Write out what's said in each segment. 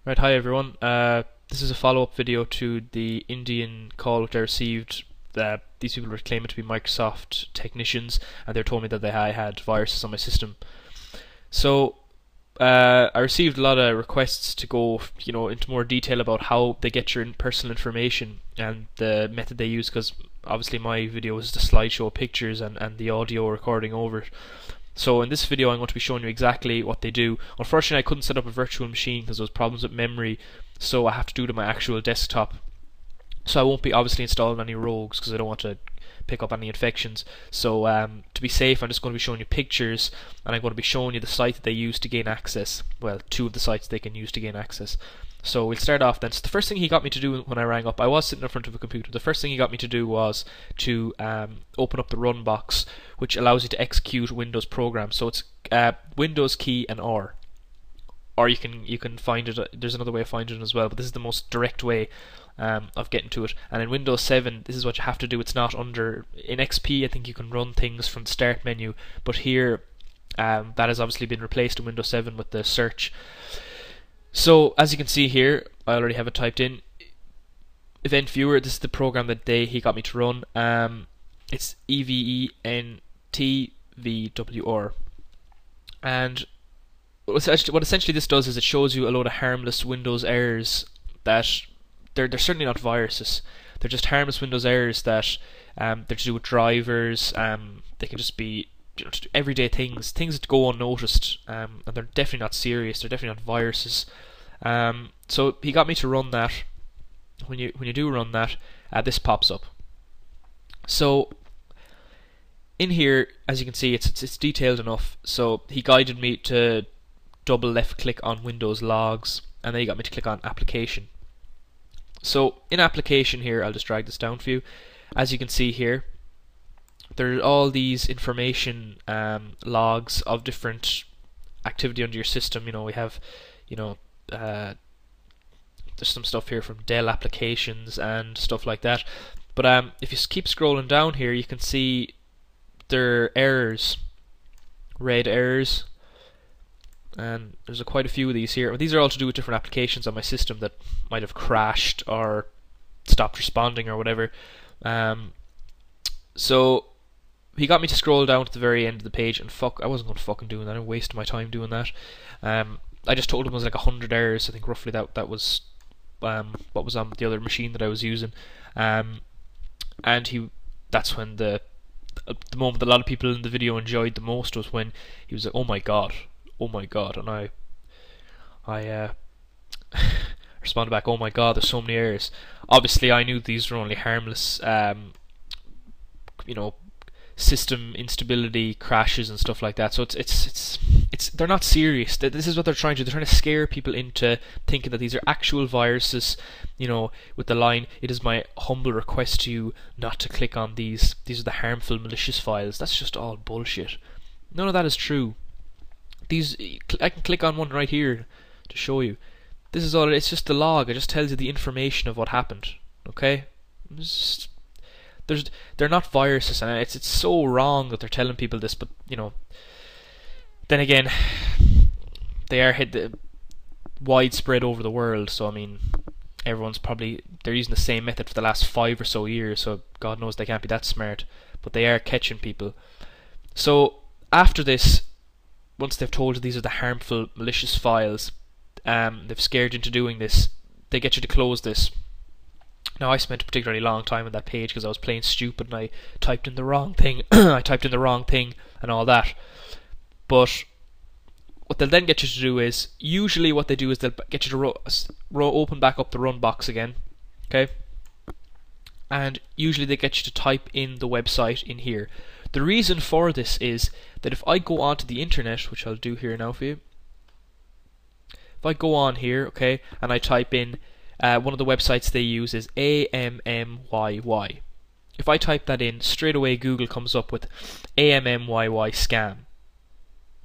Right, hi everyone. This is a follow-up video to the Indian call which I received. These people were claiming to be Microsoft technicians, and they told me that I had viruses on my system. So I received a lot of requests to go, into more detail about how they get your personal information and the method they use, because obviously my video is the slideshow pictures and the audio recording over it. So in this video I'm going to be showing you exactly what they do. Unfortunately I couldn't set up a virtual machine because there was problems with memory, so I have to do it on my actual desktop. So I won't be obviously installing any rogues because I don't want to pick up any infections. So to be safe, I'm just going to be showing you pictures, and I'm going to be showing you the site that they use to gain access. Well, two of the sites they can use to gain access. So we'll start off then. So the first thing he got me to do when I rang up, I was sitting in front of a computer. The first thing he got me to do was to open up the run box, which allows you to execute Windows programs. So it's Windows key and R. Or you can find it. There's another way of finding it as well, but this is the most direct way of getting to it. And in Windows 7, this is what you have to do. It's not under in XP. I think you can run things from the start menu, but here that has obviously been replaced in Windows 7 with the search. So as you can see here, I already have it typed in. Event Viewer. This is the program that he got me to run. It's EVENTVWR, and what essentially this does is it shows you a load of harmless Windows errors that they're certainly not viruses. They're just harmless Windows errors that they're to do with drivers. They can just be just everyday things that go unnoticed, and they're definitely not serious. They're definitely not viruses. So he got me to run that. When you do run that, this pops up. So in here, as you can see, it's detailed enough. So he guided me to double left click on Windows logs, and then he got me to click on application. So in application here, I'll just drag this down for you. As you can see here, there are all these information logs of different activity under your system. We have, there's some stuff here from Dell applications and stuff like that. But if you keep scrolling down here, you can see there are errors, red errors, and there's quite a few of these here. These are all to do with different applications on my system that might have crashed or stopped responding or whatever. So he got me to scroll down to the very end of the page, and I wasn't going to fucking do that. I wasted my time doing that. I just told him it was like 100 errors. I think roughly that was what was on the other machine that I was using. And that's when the moment that a lot of people in the video enjoyed the most was when he was like, oh my god, and I responded back, oh my god, there's so many errors. Obviously I knew these were only harmless system instability crashes and stuff like that. So it's they're not serious. This is what they're trying to do. They're trying to scare people into thinking that these are actual viruses, with the line, it is my humble request to you not to click on these are the harmful malicious files. That's just all bullshit. None of that is true. I can click on one right here to show you. This is all. It's just the log. It just tells you the information of what happened. Okay, they're not viruses, and it's so wrong that they're telling people this. But then again, they are widespread over the world. So I mean, they're using the same method for the last 5 or so years. So God knows they can't be that smart. But they are catching people. So after this, once they've told you these are the harmful malicious files, they've scared you into doing this, they get you to close this. Now I spent a particularly long time on that page because I was playing stupid and I typed in the wrong thing and all that. But what they'll then get you to do is, usually what they do is they'll get you to open back up the run box again, okay? And usually they get you to type in the website in here. The reason for this is that if I go onto the internet, which I'll do here now for you, if I go on here, okay, and I type in one of the websites they use is ammyy. If I type that in, straight away Google comes up with ammyy scam.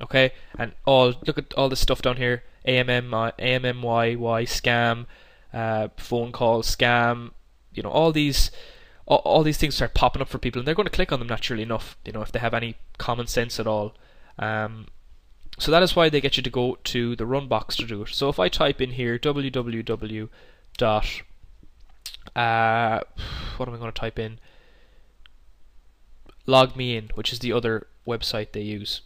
Okay, and look at all this stuff down here: ammyy scam, phone call scam. All these things start popping up for people, and they're going to click on them naturally enough. If they have any common sense at all. So that is why they get you to go to the run box to do it. So if I type in here www dot what am I going to type in? Log me in, which is the other website they use.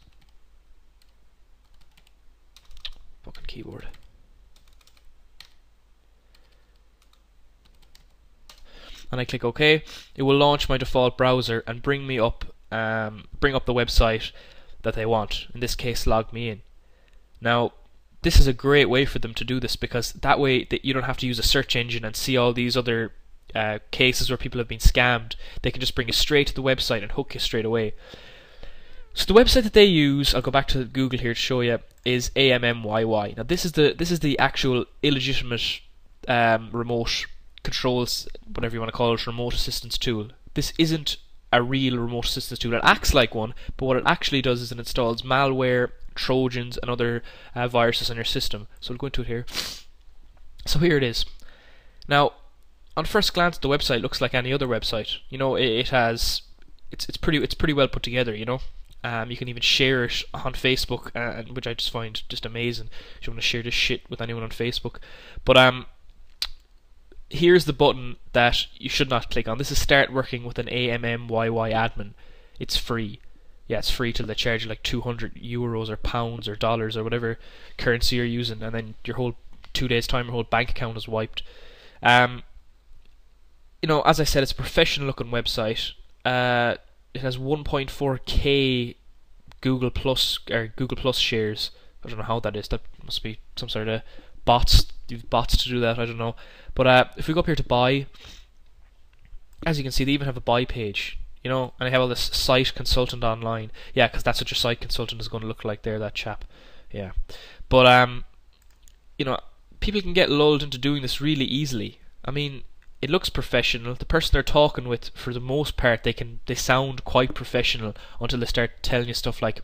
Fucking keyboard. And I click OK. It will launch my default browser and bring up the website that they want. In this case, log me in. Now, this is a great way for them to do this, because that way you don't have to use a search engine and see all these other cases where people have been scammed. They can just bring you straight to the website and hook you straight away. So the website that they use, I'll go back to Google here to show you, is ammyy. Now this is the actual illegitimate remote controls, whatever you want to call it, remote assistance tool. This isn't a real remote assistance tool. It acts like one, but what it actually does is it installs malware, trojans and other viruses on your system. So we'll go into it here. So here it is. Now, on first glance, the website looks like any other website. You know, it's pretty well put together. You know, you can even share it on Facebook, which I just find just amazing. If you want to share this shit with anyone on Facebook, but here's the button that you should not click on. This is start working with an ammyy admin. It's free. Yeah, it's free till they charge you like €200 or pounds or dollars or whatever currency you're using, and then your whole 2 days time, your whole bank account is wiped. You know, as I said, it's a professional looking website. It has 1.4k Google Plus shares. I don't know how that is. That must be some sort of bots. You've bots to do that. I don't know. But if we go up here to buy, as you can see, they even have a buy page. You know, and I have all this site consultant online. Yeah, because that's what your site consultant is going to look like there, that chap. Yeah. But, you know, people can get lulled into doing this really easily. I mean, it looks professional. The person they're talking with, for the most part, they sound quite professional until they start telling you stuff like,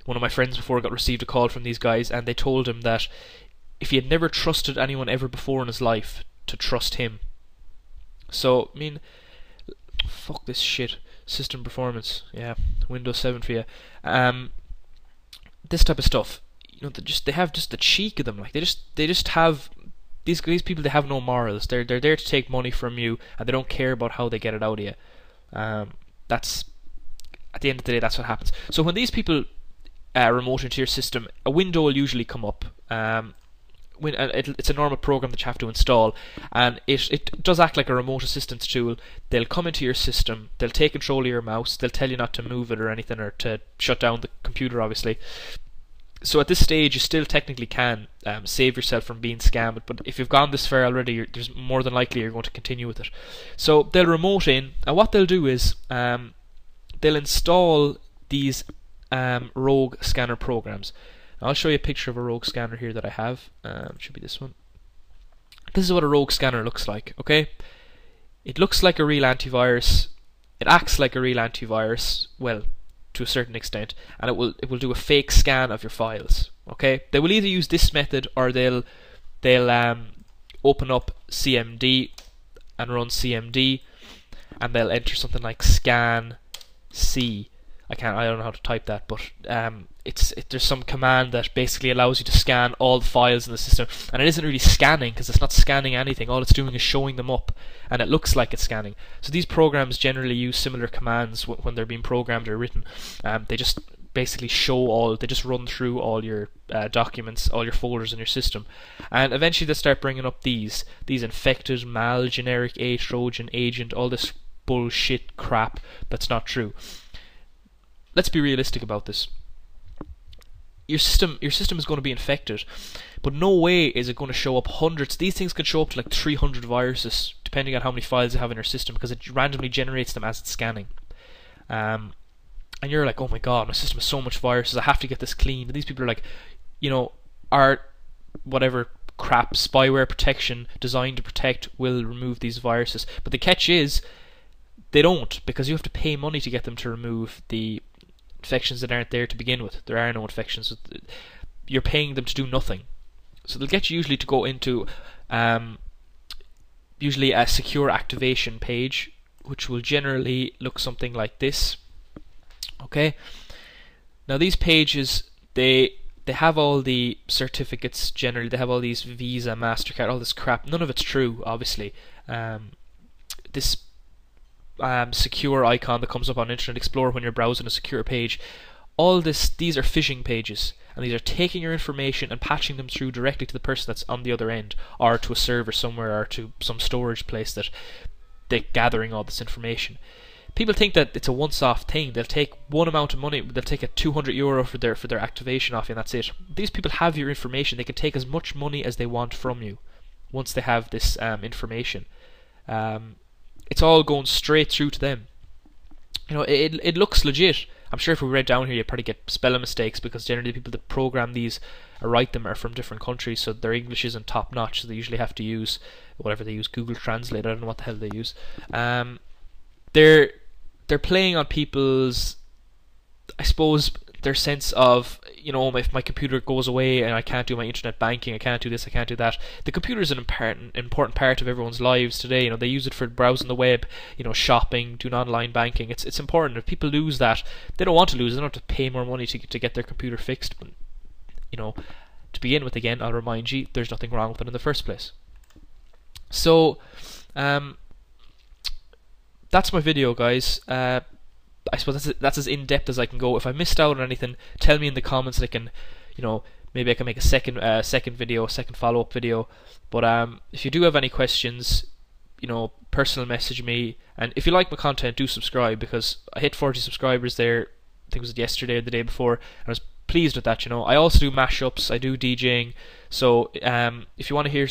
one of my friends before received a call from these guys, and they told him that if he had never trusted anyone ever before in his life, to trust him. So, I mean, fuck this shit. System performance, yeah, Windows 7 for you. This type of stuff, you know, they have just the cheek of them. Like they just have these people. They have no morals. They're there to take money from you, and they don't care about how they get it out of you. That's at the end of the day, that's what happens. So when these people remote into your system, a window will usually come up. It's a normal program that you have to install, and it does act like a remote assistance tool. They'll come into your system, they'll take control of your mouse, they'll tell you not to move it or anything, or to shut down the computer, obviously. So at this stage you still technically can save yourself from being scammed, but if you've gone this far already, there's more than likely you're going to continue with it. So they'll remote in, and what they'll do is they'll install these rogue scanner programs. I'll show you a picture of a rogue scanner here that I have. It should be this one. This is what a rogue scanner looks like, okay? It looks like a real antivirus. It acts like a real antivirus, well, to a certain extent, and it will do a fake scan of your files, okay? They will either use this method, or they'll open up CMD and run CMD, and they'll enter something like scan C. I don't know how to type that, but there's some command that basically allows you to scan all the files in the system, and it isn't really scanning because it's not scanning anything. All it's doing is showing them up, and it looks like it's scanning. So these programs generally use similar commands when they're being programmed or written. They just basically they just run through all your documents, all your folders in your system, and eventually they start bringing up these infected, mal, generic, a trojan, agent, all this bullshit crap that's not true. Let's be realistic about this. Your system is going to be infected, but no way is it going to show up hundreds. These things can show up to like 300 viruses, depending on how many files you have in your system, because it randomly generates them as it's scanning. And you're like, oh my god, my system has so much viruses, I have to get this clean. And these people are like, you know, our whatever crap spyware protection designed to protect will remove these viruses. But the catch is, they don't, because you have to pay money to get them to remove the infections that aren't there to begin with. There are no infections. You're paying them to do nothing. So they'll get you usually to go into usually a secure activation page, which will generally look something like this. Okay. Now these pages, they have all the certificates generally. They have all these Visa, MasterCard, all this crap. None of it's true, obviously. This secure icon that comes up on Internet Explorer when you're browsing a secure page, these are phishing pages, and these are taking your information and patching them through directly to the person that's on the other end, or to a server somewhere, or to some storage place that they're gathering all this information. People think that it's a once-off thing. They'll take one amount of money, they'll take a €200 for their activation off you, and that's it. These people have your information. They can take as much money as they want from you once they have this information. It's all going straight through to them. You know, it looks legit. I'm sure if we read down here, you'd probably get spelling mistakes, because generally the people that program these or write them are from different countries, so their English isn't top notch. So they usually have to use whatever they use, Google Translate. I don't know what the hell they use. They're playing on people's, I suppose, their sense of, you know, if my computer goes away and I can't do my internet banking, I can't do this, I can't do that. The computer is an important part of everyone's lives today. You know, they use it for browsing the web, you know, shopping, doing online banking. It's important. If people lose that, they don't want to lose it. They don't have to pay more money to get their computer fixed. But, you know, to begin with, again, I'll remind you, there's nothing wrong with it in the first place. So, that's my video, guys. I suppose that's as in-depth as I can go. If I missed out on anything, tell me in the comments, and I can, you know, maybe I can make a second follow-up video. But if you do have any questions, you know, personal message me. And if you like my content, do subscribe, because I hit 40 subscribers there. I think it was yesterday or the day before, and I was pleased with that. You know, I also do mashups. I do DJing. So if you want to hear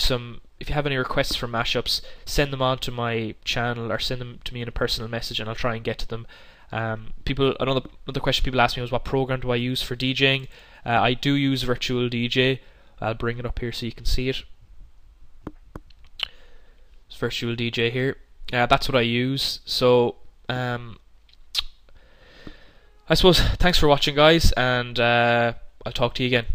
if you have any requests for mashups, send them on to my channel, or send them to me in a personal message, and I'll try and get to them. Another question people ask me was, what program do I use for DJing? I do use Virtual DJ. I'll bring it up here so you can see it. It's Virtual DJ here. That's what I use. So I suppose thanks for watching, guys, and I'll talk to you again.